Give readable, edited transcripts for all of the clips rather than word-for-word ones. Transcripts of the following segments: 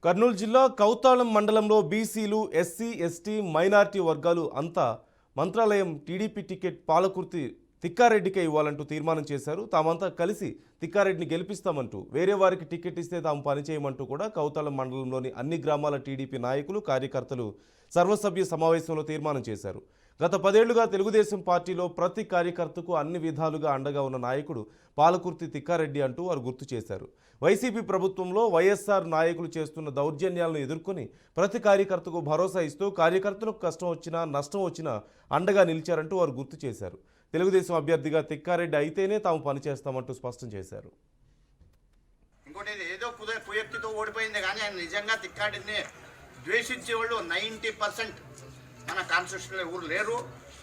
కర్నూలు జిల్లా కౌతాళం మండలంలో బీసీలు, ఎస్సీ, ఎస్టీ, మైనారిటీ వర్గాలు అంతా మంత్రాలయం టీడీపీ టికెట్ పాలకుర్తి తిక్కారెడ్డికే ఇవ్వాలంటూ తీర్మానం చేశారు. తామంతా కలిసి తిక్కారెడ్డిని గెలిపిస్తామంటూ, వేరే వారికి టికెట్ ఇస్తే తాము పనిచేయమంటూ కూడా కౌతాళం మండలంలోని అన్ని గ్రామాల టీడీపీ నాయకులు, కార్యకర్తలు సర్వసభ్య సమావేశంలో తీర్మానం చేశారు. గత 10 ఏళ్లుగా తెలుగుదేశం పార్టీలో ప్రతి కార్యకర్తకు అన్ని విధాలుగా అండగా ఉన్న నాయకుడు పాలకుర్తి తిక్కారెడ్డి అంటూ వారు గుర్తు చేశారు. వైసీపీ ప్రభుత్వంలో వైఎస్ఆర్ నాయకులు చేస్తున్న దౌర్జన్యాలను ఎదుర్కొని ప్రతి కార్యకర్తకు భరోసా ఇస్తూ కార్యకర్తలకు కష్టం వచ్చినా నష్టం వచ్చినా అండగా నిలిచారంటూ వారు గుర్తు చేశారు. తెలుగుదేశం అభ్యర్థిగా తిక్కారెడ్డి అయితేనే తాము పనిచేస్తామంటూ స్పష్టం చేశారు. ఇంకోటి ఏదో కుయక్తితో ఓడిపోయింది కానీ ఆయన నిజంగా తిక్కారెడ్డిని ద్వేషించే వాళ్ళు 90% మన కాన్స్టిట్యూషన్లో ఎవరు లేరు.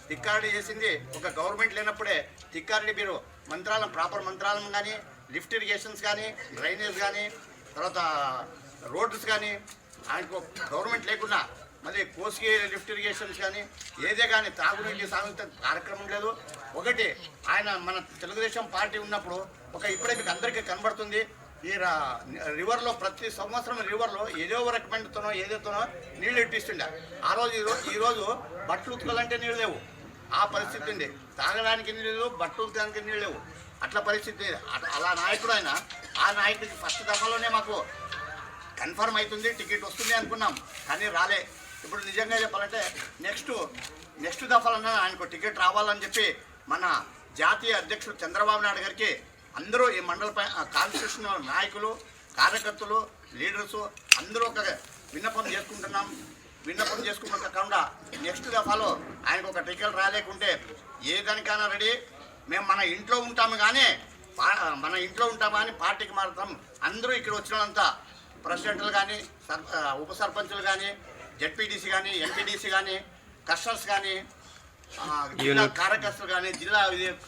తిక్కారెడ్డి చేసింది ఒక గవర్నమెంట్ లేనప్పుడే తిక్కారెడ్డి మీరు మంత్రాలయం ప్రాపర్ మంత్రాలయం కానీ, లిఫ్ట్ ఇరిగేషన్స్ కానీ, డ్రైనేజ్ కానీ, తర్వాత రోడ్స్ కానీ, ఆయనకు గవర్నమెంట్ లేకున్నా మళ్ళీ కోసికి లిఫ్ట్ ఇరిగేషన్స్ కానీ ఏదే కానీ తాగునీటి సాగుత కార్యక్రమం లేదు. ఒకటి ఆయన మన తెలుగుదేశం పార్టీ ఉన్నప్పుడు ఇప్పుడే మీకు అందరికీ కనబడుతుంది, ఈ రివర్లో ప్రతి సంవత్సరం రివర్లో ఏదో రకమెంట్తోనో ఏదైతోనో నీళ్ళు ఇట్టిస్తుండే. ఆ రోజు ఈరోజు బట్టలు ఉతకాలంటే నీళ్ళు లేవు, ఆ పరిస్థితి ఉంది. తాగడానికి నీళ్ళు లేవు, బట్టలు ఉతకడానికి నీళ్ళు లేవు, అట్లా పరిస్థితి. అలా నాయకుడు ఆయన. ఆ నాయకుడికి ఫస్ట్ దఫాలోనే మాకు కన్ఫర్మ్ అవుతుంది, టికెట్ వస్తుంది అనుకున్నాం, కానీ రాలే. ఇప్పుడు నిజంగా చెప్పాలంటే నెక్స్ట్ దఫాలన్నా ఆయనకు టికెట్ రావాలని చెప్పి మన జాతీయ అధ్యక్షుడు చంద్రబాబు నాయుడు గారికి అందరూ ఈ మండల కాన్స్టిట్యూషన్ నాయకులు, కార్యకర్తలు, లీడర్స్ అందరూ ఒక విన్నపం చేసుకుంటున్న కాకుండా నెక్స్ట్ దఫాలో ఆయనకు ఒక టికెట్ రాలేకుంటే ఏ దానికైనా రెడీ. మేము మన ఇంట్లో ఉంటాము కానీ పార్టీకి మారుతాం. అందరూ ఇక్కడ వచ్చిన వాళ్ళంతా ప్రెసిడెంట్లు కానీ, ఉప సర్పంచులు కానీ, జెడ్పీటీసీ కానీ, ఎంపీటీసీ కానీ, కస్టర్స్ కానీ, జిల్లా కార్యకర్తలు కానీ, జిల్లా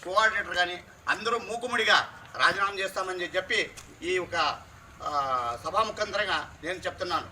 కోఆర్డినేటర్ కానీ అందరూ మూకుముడిగా రాజీనామా చేస్తామని చెప్పి ఈ ఒక సభాముఖంగా నేను చెప్తున్నాను.